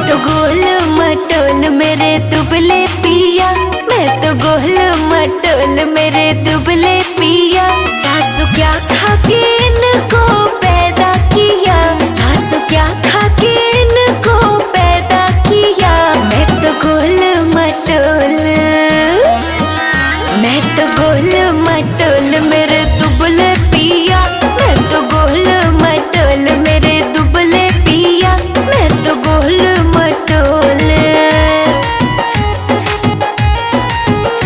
तो गोल मटोल मेरे दुबले पिया, मैं तो गोल मटोल मेरे दुबले पिया। सासू क्या खा के इनको पैदा किया, सासू क्या खा के इनको पैदा किया। मैं तो गोल मटोल